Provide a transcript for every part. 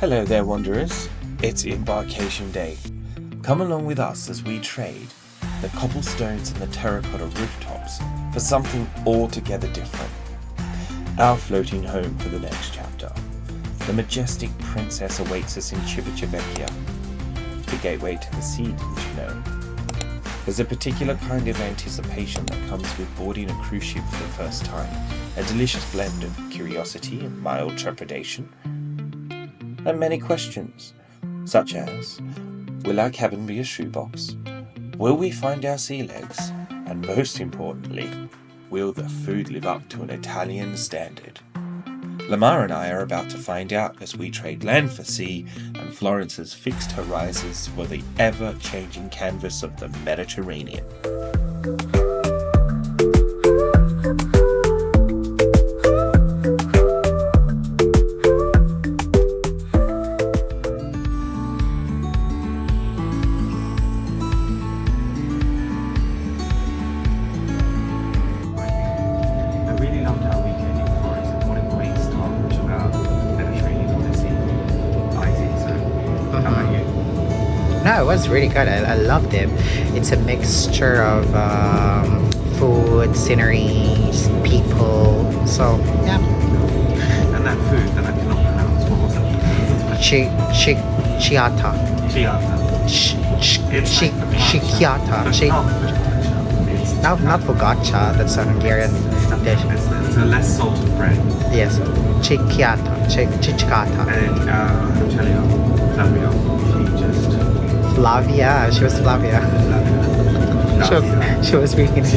Hello there, wanderers. It's Embarkation Day. Come along with us as we trade the cobblestones and the terracotta rooftops for something altogether different. Our floating home for the next chapter. The Majestic Princess awaits us in Civitavecchia. The gateway to the sea, didn't you know? There's a particular kind of anticipation that comes with boarding a cruise ship for the first time. A delicious blend of curiosity and mild trepidation. And many questions, such as, will our cabin be a shoebox? Will we find our sea legs? And most importantly, will the food live up to an Italian standard? Lemar and I are about to find out as we trade land for sea and Florence has fixed horizons for the ever-changing canvas of the Mediterranean. No, it was really good. I loved it. It's a mixture of food, sceneries, people. So, yeah. And that food that I cannot pronounce, what was it? Chiata. Not focaccia. That's a Hungarian dish. It's a less salted bread. Yes. Chichkata. And I'll tell you, Flavia, she was Flavia. She was really nice.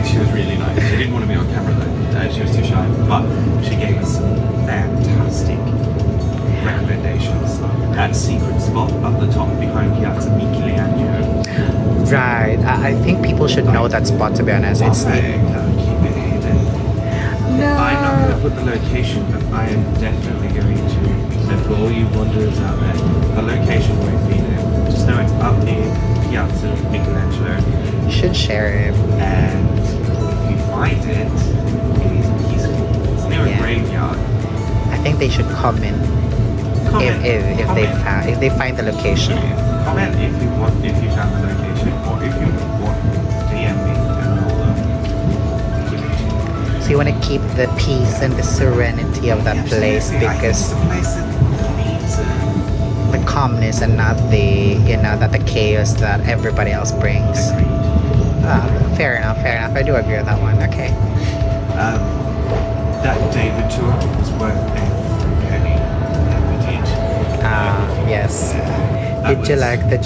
She was really nice. She didn't want to be on camera though. She was too shy. But she gave us some fantastic recommendations. That secret spot up the top behind Piazza Michelangelo. Right. I think people should know that spot, to be honest. It's keep it hidden. No. I'm not going to put the location, but I am definitely going to. So for all you wanderers out there, the location won't be there. Just know it's up near Piazza Michelangelo. You should share it. And if you find it, it is peaceful. It's near a graveyard. I think they should comment if they find the location. Comment if you found the location, or if you want DM me and I'll give it to you. So you want to keep the peace and the serenity of that place because the calmness and not the chaos that everybody else brings. Fair enough. I do agree with that one. Okay. That David tour was worth every penny that we did. Yes. Did you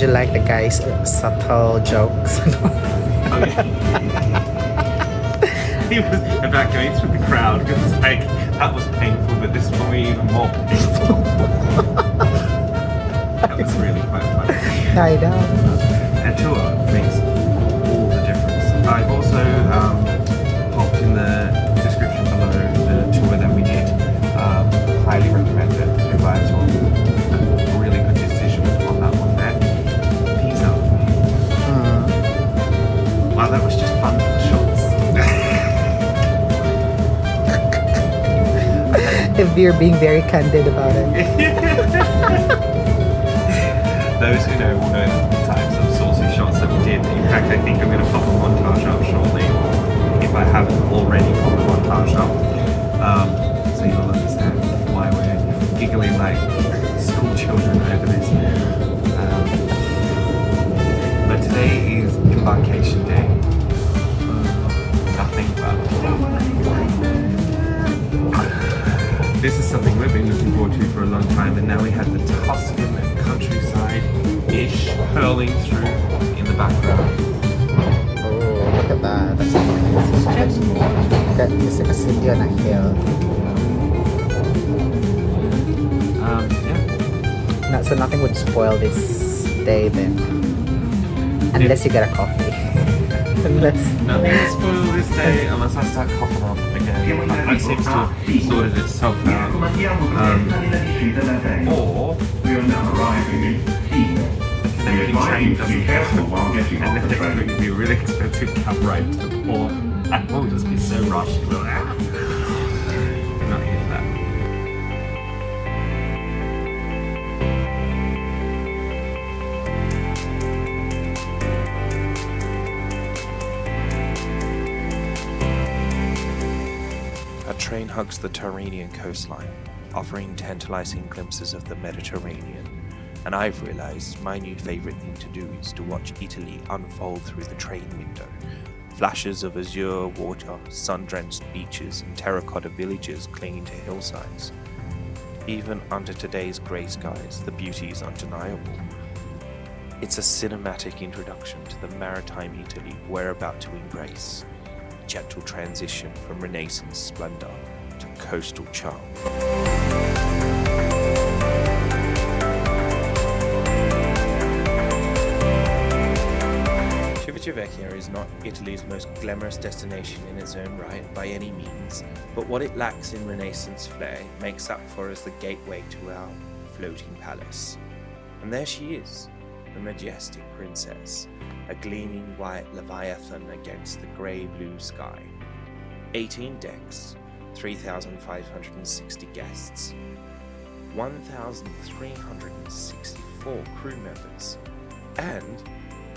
like the guy's subtle jokes? Oh, yeah. He was about going through the crowd because like that was painful, but this one was even more painful. That was really quite fun. I know. A tour makes all the difference. I've also popped in the description below the tour that we did. Highly recommend it to buy a tour. Really good decision on that one there. Pisa. Wow, that was just fun for the shots. If you're being very candid about it. Those who know will know the types of saucy shots that we did. In fact, I think I'm going to pop a montage up shortly, if I haven't already popped a montage up, so you'll understand why we're giggling like school children over this. But today is Embarkation Day. Nothing but. This is something we've been looking forward to for a long time, and now we have the Tuscan countryside-ish hurling through in the background. Oh, look at that. That's nice. It's like a city on a hill. Yeah. So nothing would spoil this day then. Unless you get a coffee. Nothing will spoil this day unless I start coughing up again. It seems to have sorted itself out. Or the Canadian train doesn't come, and then there's going to be a really expensive cab ride to the port, and we'll just be so rushed. I'm not here for that. train hugs the Tyrrhenian coastline, offering tantalizing glimpses of the Mediterranean, and I've realized my new favorite thing to do is to watch Italy unfold through the train window. Flashes of azure water, sun-drenched beaches, and terracotta villages clinging to hillsides. Even under today's grey skies, the beauty is undeniable. It's a cinematic introduction to the maritime Italy we're about to embrace. A gentle transition from Renaissance splendor to coastal charm. Civitavecchia is not Italy's most glamorous destination in its own right by any means, but what it lacks in Renaissance flair makes up for as the gateway to our floating palace. And there she is, the Majestic Princess, a gleaming white leviathan against the grey-blue sky. 18 decks, 3,560 guests, 1,364 crew members, and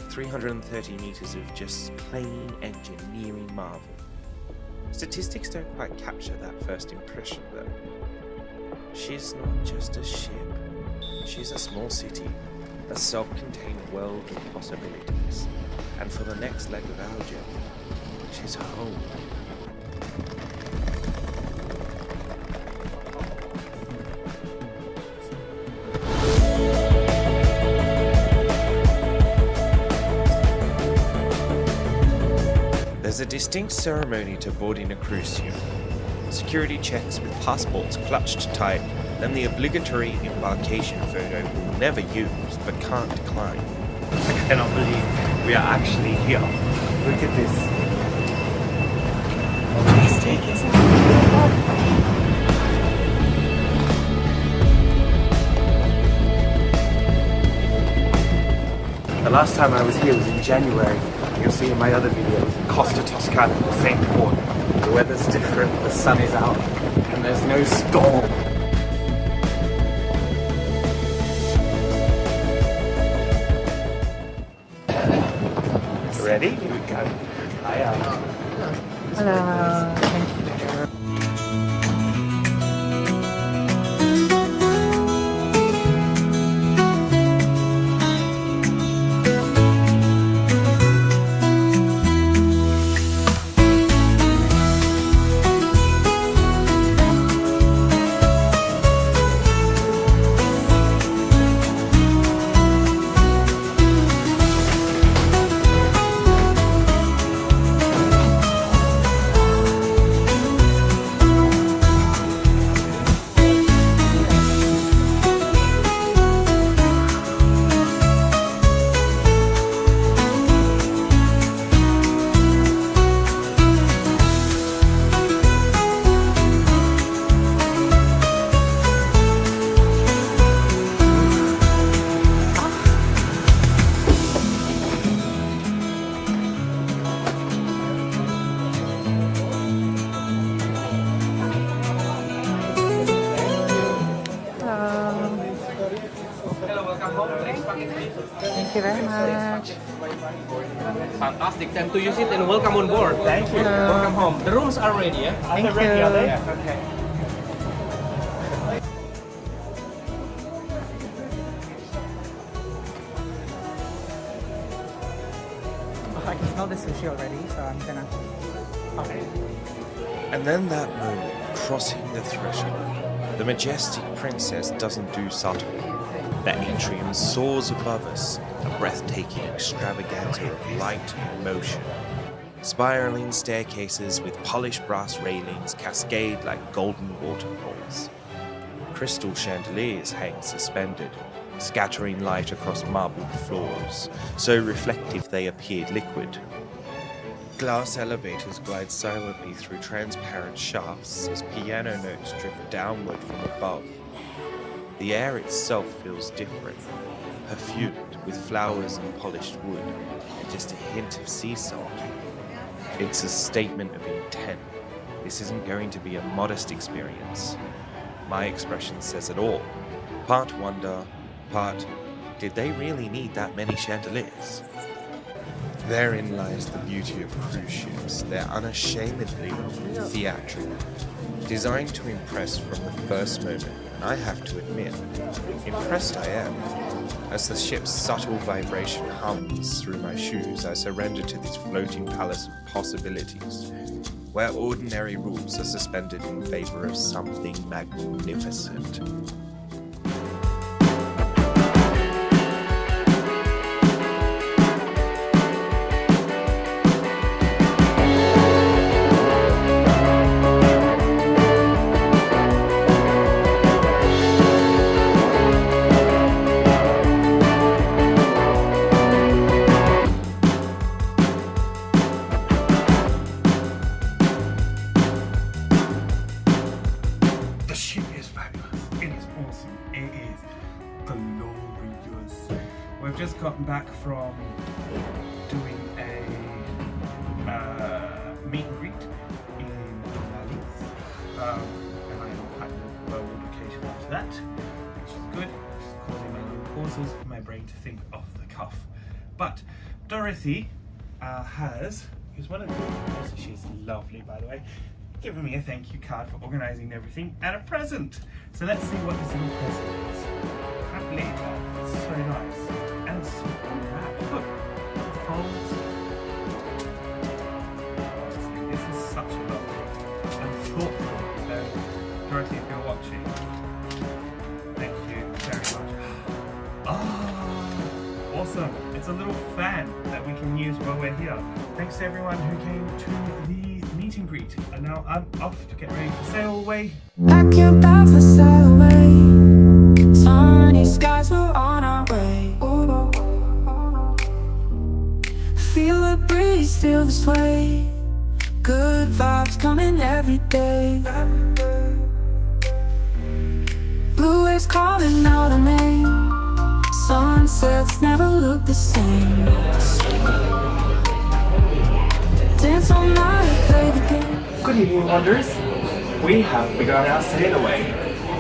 330 meters of just plain engineering marvel. Statistics don't quite capture that first impression though. She's not just a ship, she's a small city, a self-contained world of possibilities. And for the next leg of our journey, she's home. There's a distinct ceremony to boarding a cruise ship. Security checks with passports clutched tight, then the obligatory embarkation photo we'll never use but can't decline. I cannot believe we are actually here. Look at this. Majestic, isn't it? The last time I was here was in January. You'll see in my other videos, Costa Toscana, the same port. The weather's different, the sun is out, and there's no storm. Ready? Here we go. Hi, Hello. Thank you. Thank you very much. Fantastic. Time to use it and welcome on board. Thank you. Welcome home. The rooms are ready, yeah? Thank you. Ready, are they? Okay. I can smell the sushi already, so I'm gonna... Okay. And then that moment, crossing the threshold, the Majestic Princess doesn't do subtle. That Atrium soars above us, a breathtaking extravaganza of light and motion. Spiraling staircases with polished brass railings cascade like golden waterfalls. Crystal chandeliers hang suspended, scattering light across marbled floors, so reflective they appeared liquid. Glass elevators glide silently through transparent shafts as piano notes drift downward from above. The air itself feels different, perfumed with flowers and polished wood, and just a hint of sea salt. It's a statement of intent. This isn't going to be a modest experience. My expression says it all. Part wonder, part, did they really need that many chandeliers? Therein lies the beauty of cruise ships. They're unashamedly theatrical, designed to impress from the first moment, and I have to admit, impressed I am. As the ship's subtle vibration hums through my shoes, I surrender to this floating palace of possibilities, where ordinary rules are suspended in favor of something magnificent. We've just gotten back from doing a meet and greet in Florence, and I am planning a vacation after that, which is good. It's causing my little pauses for my brain to think off the cuff. But Dorothy here's one of the girls, she's lovely by the way, given me a thank you card for organising everything and a present. So let's see what this little present is. Can't believe that. It's so nice. And it's so wrapped. Look, it folds. Honestly, this is such a lovely and thoughtful. So, Dorothy, if you're watching, thank you very much. Ah, awesome. It's a little fan that we can use while we're here. Thanks to everyone who came to the meet and greet. And now I'm off to get ready for sail away. Pack your bags, let's sail away. Sunny skies, we're on our way. Feel the breeze, feel the sway. Good vibes coming every day. Blue waves calling out a name. Sunsets never look the same. Dance all night, play the game. Good evening, Wanderers. We have begun our sail away.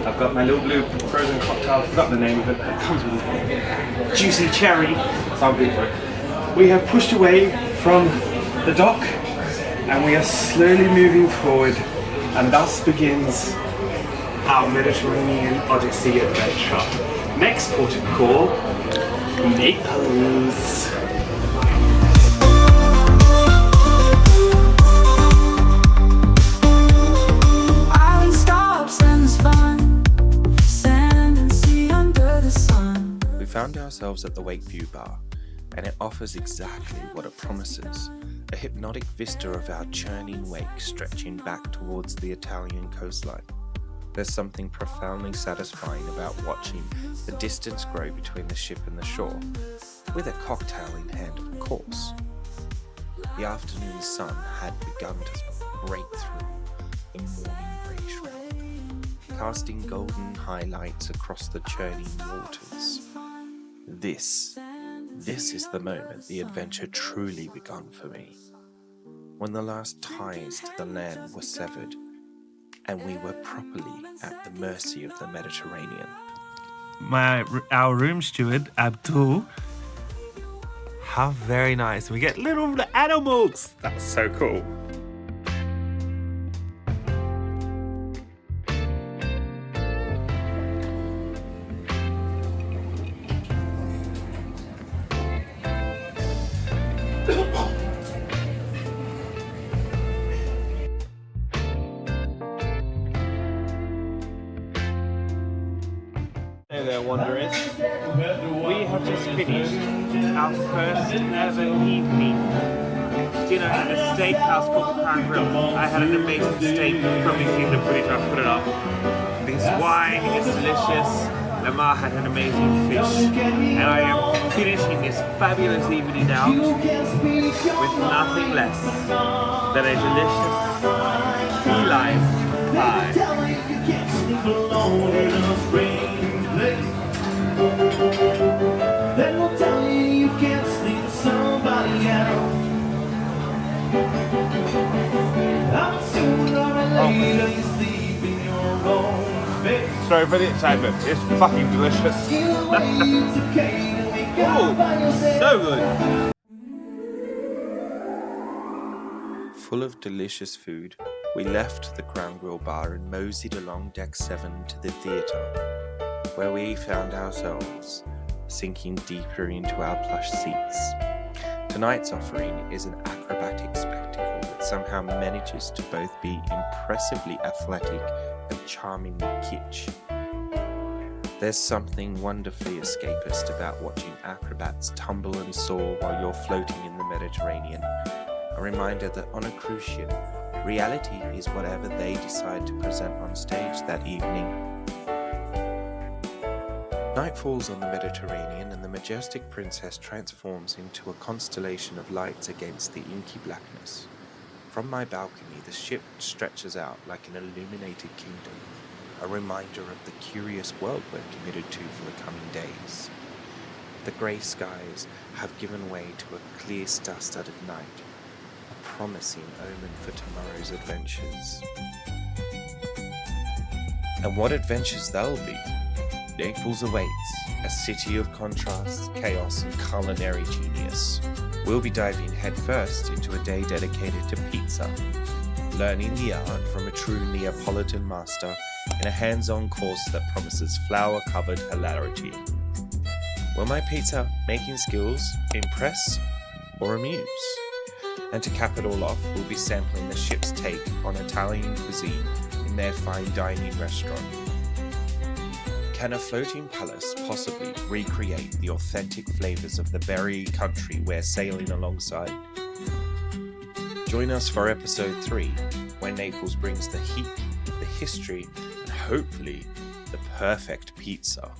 I've got my little blue frozen cocktail, I forgot the name of it, but it comes with a juicy cherry, so I'm good for it. We have pushed away from the dock and we are slowly moving forward, and thus begins our Mediterranean Odyssey adventure. Next port of call, Naples. Island stops and there's fun. Sand and sea under the sun. We found ourselves at the Wakeview Bar, and it offers exactly what it promises, a hypnotic vista of our churning wake stretching back towards the Italian coastline. There's something profoundly satisfying about watching the distance grow between the ship and the shore, with a cocktail in hand, of course. The afternoon sun had begun to break through the morning grey shroud, casting golden highlights across the churning waters. This is the moment the adventure truly begun for me, when the last ties to the land were severed, and we were properly at the mercy of the Mediterranean. Our room steward, Abdul. How very nice. We get little animals. That's so cool. Hey there, Wanderers. We have just finished our first ever evening dinner at a steakhouse called Crown Grill. I had an amazing steak. You've probably seen the footage, I've put it up. This wine is delicious. Lemar had an amazing fish. And I am finishing this fabulous evening out with nothing less than a delicious key lime pie. Then we'll tell you you can't sleep with somebody else. I'm sooner or later you sleep in your own bed. Sorry for the excitement, it's fucking delicious. Oh, so good. full of delicious food, we left the Crown Grill bar and moseyed along deck 7 to the theatre, where we found ourselves sinking deeper into our plush seats. Tonight's offering is an acrobatic spectacle that somehow manages to both be impressively athletic and charmingly kitsch. There's something wonderfully escapist about watching acrobats tumble and soar while you're floating in the Mediterranean, a reminder that on a cruise ship, reality is whatever they decide to present on stage that evening. Night falls on the Mediterranean and the Majestic Princess transforms into a constellation of lights against the inky blackness. From my balcony, the ship stretches out like an illuminated kingdom, a reminder of the curious world we're committed to for the coming days. The grey skies have given way to a clear star-studded night, a promising omen for tomorrow's adventures. And what adventures they'll be! Naples awaits, a city of contrasts, chaos, and culinary genius. We'll be diving headfirst into a day dedicated to pizza, learning the art from a true Neapolitan master in a hands-on course that promises flour-covered hilarity. Will my pizza making skills impress or amuse? And to cap it all off, we'll be sampling the ship's take on Italian cuisine in their fine dining restaurant. Can a floating palace possibly recreate the authentic flavours of the very country we're sailing alongside? Join us for episode 3, when Naples brings the heat, the history, and hopefully the perfect pizza.